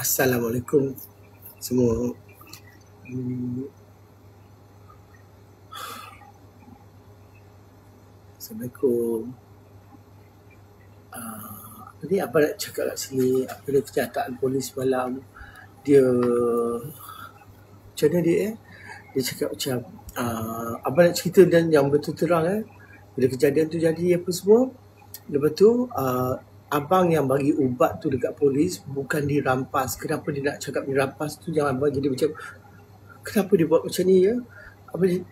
Assalamualaikum semua. Assalamualaikum. Apa ni, apa nak cakap kat sini? Apa dia kenyataan polis malam? Dia macam mana dia Dia cakap macam apa nak cerita dan yang betul terang bila kejadian tu jadi apa semua. Lepas tu abang yang bagi ubat tu dekat polis bukan dirampas. Kenapa dia nak cakap dirampas tu? Jangan abang jadi macam kenapa dia buat macam ni ya?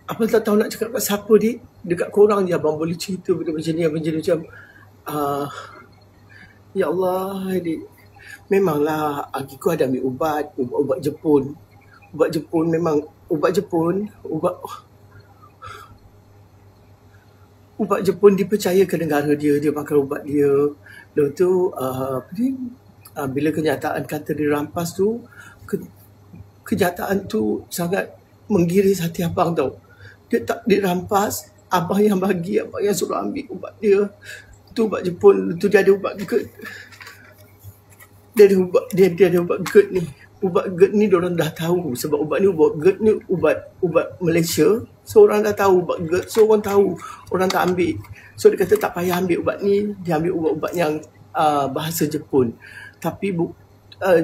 Apa tak tahu nak cakap kat siapa dekat korang je abang boleh cerita benda macam ni. Abang jadi macam ya Allah, memanglah Akiku ada ambil ubat Jepun. Ubat Jepun memang ubat Jepun dipercaya ke negara dia makan ubat dia. Lepas tu bila kenyataan kata dirampas tu, kenyataan tu sangat menggiris hati abang tau. Dia tak dirampas, abang yang bagi, abang yang suruh ambil ubat dia. Tu ubat Jepun, tu dia ada ubat GERD. Dia ada ubat GERD ni. Ubat GERD ni diorang dah tahu sebab ubat GERD ni ubat Malaysia. So orang dah tahu ubat GERD. So orang tahu, orang tak ambil. So dia kata tak payah ambil ubat ni, dia ambil ubat-ubat yang bahasa Jepun. Tapi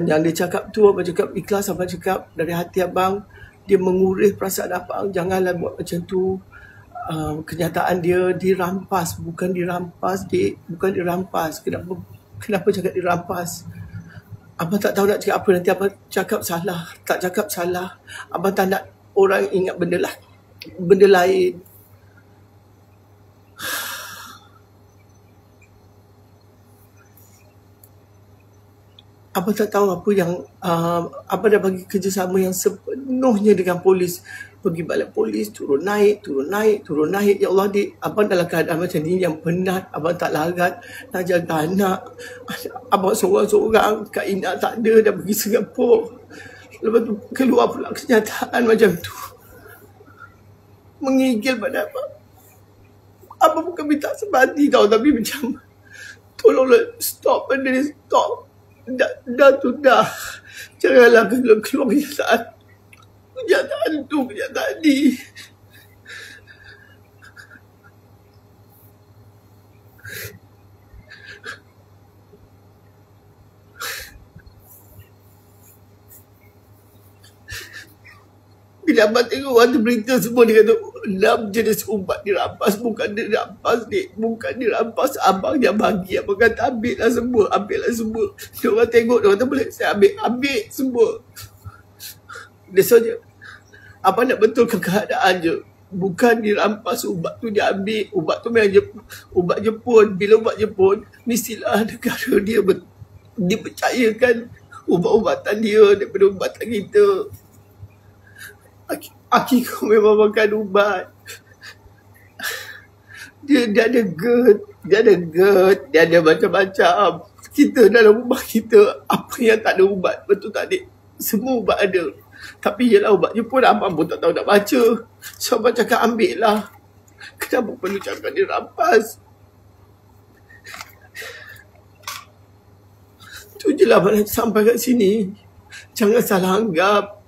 yang dia cakap tu, abang cakap ikhlas, abang cakap dari hati abang, dia mengurih perasaan abang. Janganlah buat macam tu. Kenyataan dia dirampas, bukan dirampas, bukan dirampas. Kenapa cakap dirampas? Abang tak tahu nak cakap apa. Nanti abang cakap salah, tak cakap salah. Abang tak nak orang ingat benda lain. Abang tak tahu apa yang abang dah bagi kerjasama yang sepenuhnya dengan polis. Pergi balik polis, turun naik. Ya Allah, abang dalam keadaan macam ni yang penat, abang tak larat nak jaga anak. Abang seorang-seorang, Kak Ina tak ada, dah pergi Singapura. Lepas tu keluar pula kenyataan macam tu. Menggigil pada abang. Abang bukan minta sebati tau, tapi macam tolonglah stop benda ni, stop. Dah. Janganlah keluar kenyataan ni. Bila abang tengok ada berita semua, dia kata 6 jenis ubat dirampas. Bukan dirampas. Abang yang bagi. Abang kata ambillah semua. Dia orang tengok, dia kata boleh saya ambil semua. Dia saja. Abang nak betulkan keadaan je. Bukan dirampas ubat tu, dia ambil. Ubat tu memang ubat Jepun. Bila ubat Jepun, mestilah negara dia dipercayakan ubat-ubatan dia daripada ubatan kita. Akiku memang makan ubat. Dia ada GERD, dia ada macam-macam. Kita dalam rumah kita, apa yang tak ada ubat? Betul tak, Dik? Semua ubat ada. Tapi yelah, ubat Jepun abang pun tak tahu nak baca. So abang cakap ambil lah. Kenapa perlu cakap dirampas? Tu je lah abang nak sampai kat sini. Jangan salah anggap.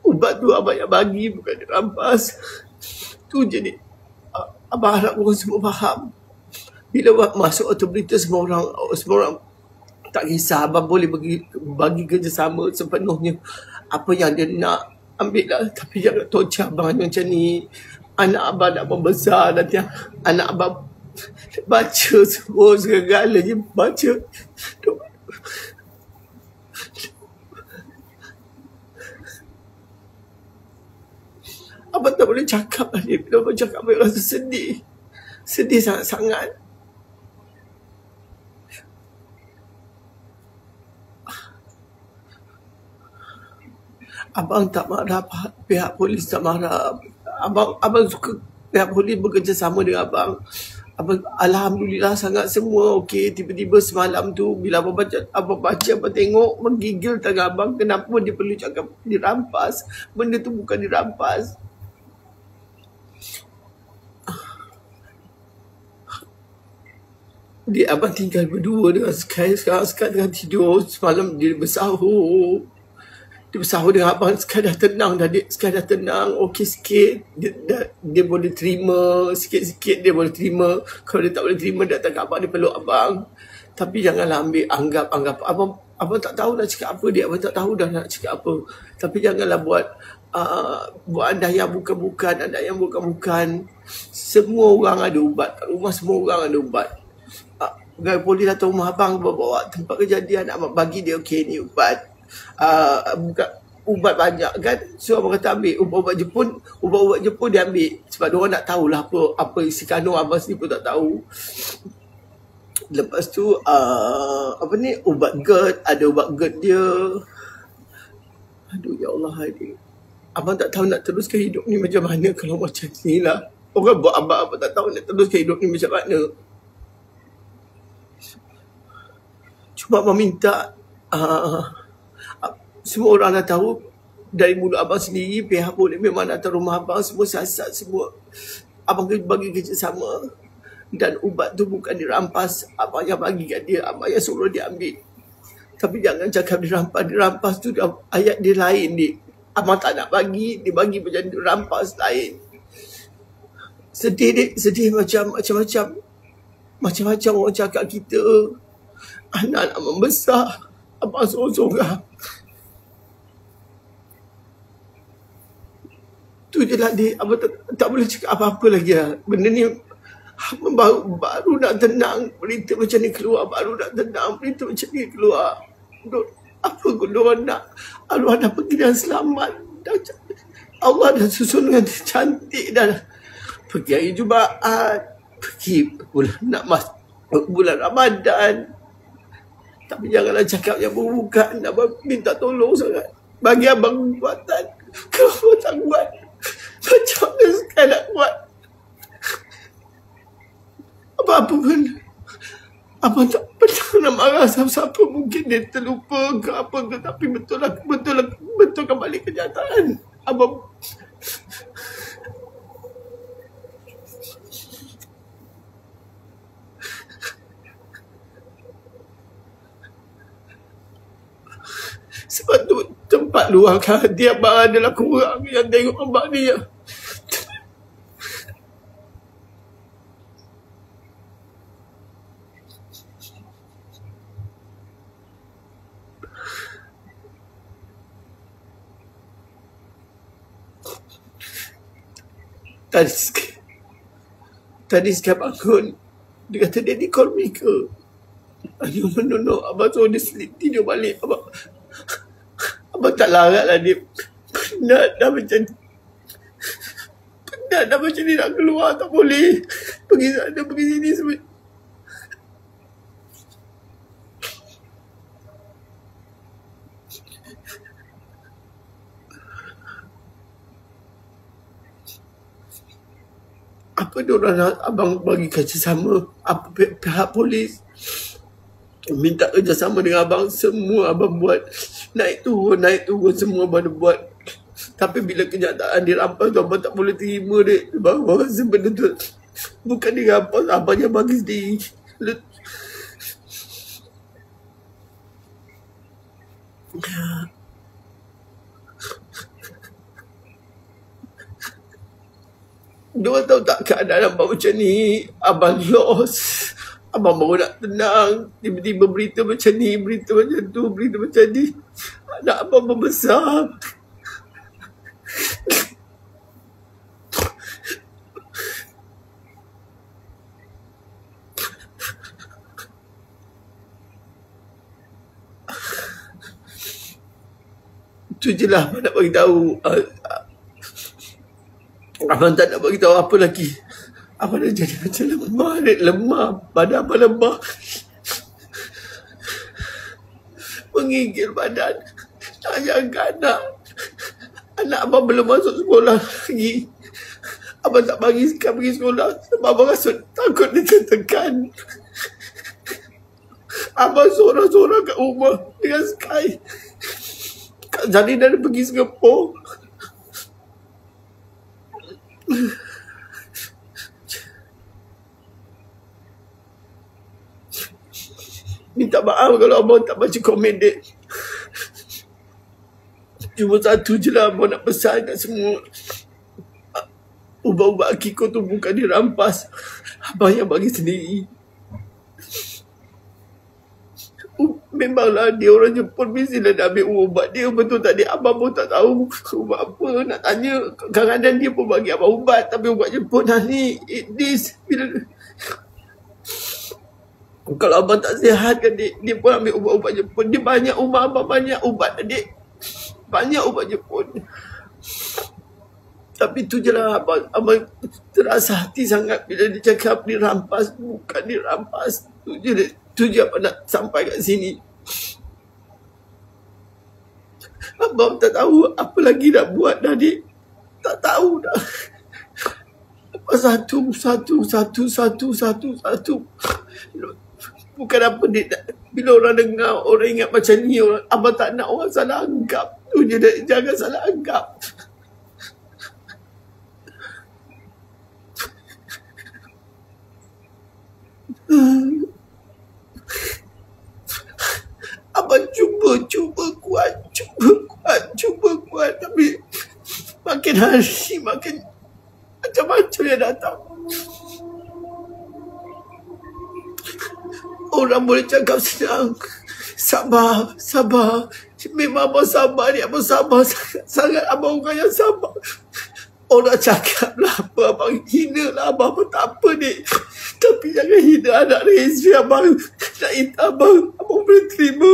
Ubat tu abang yang bagi, bukan dirampas. Tu je ni. Abang harap korang semua faham. Bila masuk atau berita, semua orang tak kisah. Abang boleh bagi kerjasama sepenuhnya. Apa yang dia nak, ambil lah. Tapi jangan tocah abang macam ni. Anak abang nak membesar, nanti anak abang baca semua segala-galanya. Baca. Abang tak boleh cakap lah ni. Bila abang cakap, abang rasa sedih. Sedih sangat-sangat. Abang tak marah, pihak polis tak marah. Abang suka pihak polis bekerjasama dengan abang. Alhamdulillah sangat semua okey. Tiba-tiba semalam tu bila abang tengok menggigil tangan abang, kenapa dia perlu cakap dirampas? Benda tu bukan dirampas. Abang tinggal berdua dengan Sky. Sekarang tengah tidur. Semalam dia bersahur. Dia bersahur dengan abang. Sky dah tenang, okey sikit. Dia boleh terima. Sikit-sikit dia boleh terima. Kalau dia tak boleh terima, datang ke abang, dia peluk abang. Tapi janganlah anggap abang tak tahu nak cakap apa dia. Abang tak tahu dah nak cakap apa. Tapi janganlah buat anda yang bukan-bukan. Semua orang ada ubat. Kat rumah semua orang ada ubat. Pegawai polis datang rumah abang, bawa tempat kejadian, abang bagi dia, okey ni ubat. Bukan ubat banyak kan. So abang kata ambil ubat-ubat Jepun dia ambil. Sebab dia orang nak tahulah apa isi kandung. Abang sendiri pun tak tahu. Lepas tu ubat GERD. Ada ubat GERD dia. Aduh ya Allah hari. Abang tak tahu nak teruskan hidup ni macam mana kalau macam ni lah. Orang buat abang tak tahu nak teruskan hidup ni macam mana. Cuma abang minta semua orang dah tahu dari mulut abang sendiri, pihak polis memang datang rumah abang, semua siasat, semua abang bagi kerjasama. Dan ubat tu bukan dirampas, abang yang bagi kat dia, abang yang suruh dia ambil. Tapi jangan cakap dirampas tu ayat dia lain ni. Abang tak nak bagi, dia bagi macam dirampas lain. Sedih macam-macam orang cakap kita. Anak-anak membesar, abang sorang-sorang. Tu je lah dia. Abang tak boleh cakap apa-apa lagi lah. Benda ni baru nak tenang, berita macam ni keluar. Apa diorang nak? Allah dah pergi dan selamat. Allah dah susun dengan cantik dah. Pergi hari Jumaat, pergi bulan Ramadan. Tapi janganlah cakap yang bukan. Abang minta tolong sangat. Bagi abang kekuatan. Kalau abang tak kuat, macam mana sekarang nak kuat? Apa-apa pun. Abang tak pernah nak marah siapa-siapa. Mungkin dia terlupa ke apa ke. Tapi betul kembali kenyataan. Abang sebab tu tempat luar hati abang adalah kurang yang tengok abang ni ya. Tadi sekali bangun, dia kata Daddy call me ke? No, abang suruh dia tidur balik. Abang tak larat lah dia. Penat dah macam ni nak keluar, tak boleh. Pergi sana, pergi sini semua. Apa diorang nak abang bagi kerjasama? Apa pihak polis minta kerjasama dengan abang, semua abang buat. Naik turun semua abang buat. Tapi bila kenyataan dirampas tu, abang tak boleh terima dek. Abang rasa benda tu bukan dirampas, abang yang bagi sendiri. Diorang tahu tak keadaan abang macam ni. Abang lost. Abang baru nak tenang. Tiba-tiba berita macam ni, berita macam tu, berita macam ni. Anak abang membesar. Itu je lah abang nak beritahu. Abang tak nak beritahu apa lagi. Abang dah jadi macam lemah. Badan abang lemah. Menggigil badan. Tak jaga anak. Anak abang belum masuk sekolah lagi. Abang tak bagi Sky pergi sekolah sebab abang rasa takut dia tertekan. Abang seorang-seorang kat rumah dengan Sky. Kak Zarina dah pergi Singapura. Minta maaf kalau abang tak baca komen dia. Cuma satu je lah abang nak pesan kat semua. Ubat-ubat Akiko tu bukan dirampas. Abang yang bagi sendiri. Memanglah dia orang Jepun, mestilah dah ambil ubat dia. Betul tak dia? Abang pun tak tahu ubat apa. Nak tanya, kadang-kadang dia pun bagi abang ubat. Tapi ubat Jepun dah ni. Kalau abang tak sihat kan, dia pun ambil ubat-ubat Jepun. Dia banyak rumah abang, banyak ubat adik. Banyak ubat Jepun. Tapi tu je lah abang terasa hati sangat bila dia cakap dirampas. Bukan dirampas. Tu je abang nak sampai kat sini. Abang tak tahu apa lagi nak buat dah, adik. Tak tahu dah. Satu. Bukan apa dia. Bila orang dengar, orang ingat macam ni, abang tak nak orang salah anggap. Tu je dah, jangan salah anggap. Abang cuba kuat, tapi makin hari makin macam-macam yang datang. Orang boleh cakap senang, sabar. Memang abang sabar ni, abang sabar sangat. Abang orang yang sabar. Orang cakap lah apa, abang hina lah abang, apa tak apa ni. Tapi jangan hina anak Rezri abang. Nak hina abang boleh terima.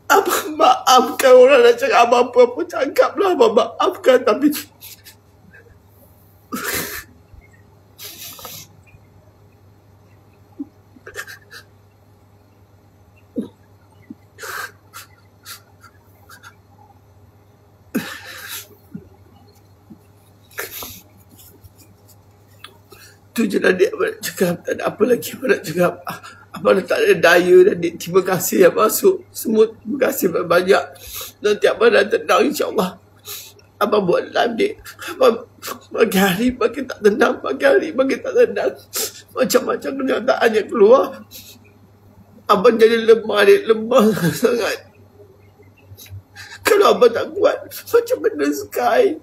Abang maafkan orang nak cakap abang apa-apa. Cakap lah abang maafkan, tapi tu je lah dia abang nak cakap. Tak ada apa lagi abang nak cakap. Abang dah tak ada daya dah, Dik. Terima kasih yang masuk. Semua terima kasih banyak. Nanti abang dah tenang, insyaAllah. Abang buat live, Dik. Abang makin hari makin tak tenang. Makin hari makin tak tenang. Macam-macam kenyataan yang keluar. Abang jadi lemah, Dik. Lemah sangat. Kalau abang tak kuat, macam benda Sky.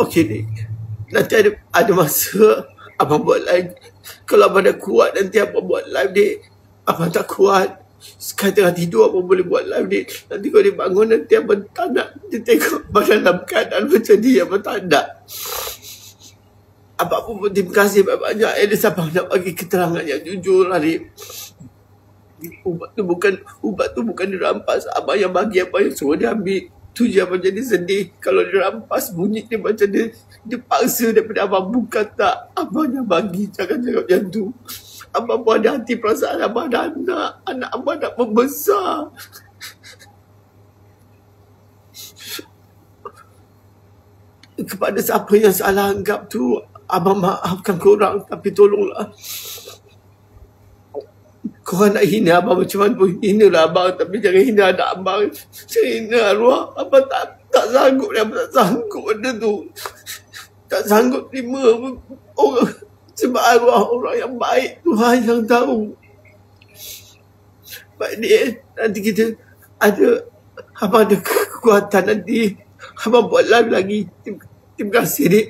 Okey, Dik. Nanti ada masa abang buat live. Kalau abang dah kuat, nanti abang buat live, Dik. Abang tak kuat, Sky tengah tidur, abang boleh buat live, Dik. Nanti kalau dia bangun, nanti abang tak nak dia tengok abang dalam keadaan macam ni. Abang tak nak. Abang pun terima kasih banyak-banyak. At least abang nak bagi keterangan yang jujur lah, Dik. Ubat tu bukan dirampas. Abang yang bagi, abang yang suruh dia ambil. Tu je abang jadi sedih. Kalau dia rampas, bunyi dia macam dia paksa daripada abang. Bukan tak. Abang yang bagi. Jangan cakap macam tu. Abang pun ada hati perasaan. Abang ada anak. Anak abang nak membesar. Kepada siapa yang salah anggap tu, abang maafkan korang. Tapi tolonglah, korang nak hina abang macam mana pun, hinalah abang. Tapi jangan hina anak abang. Jangan hina arwah. Abang tak sanggup. Abang tak sanggup benda tu. Tak sanggup terima orang. Sebab arwah orang yang baik, Tuhan yang tahu. Baik, Dik. Nanti kita ada, abang ada kekuatan nanti. Abang buat live lagi. Terima kasih, Dik.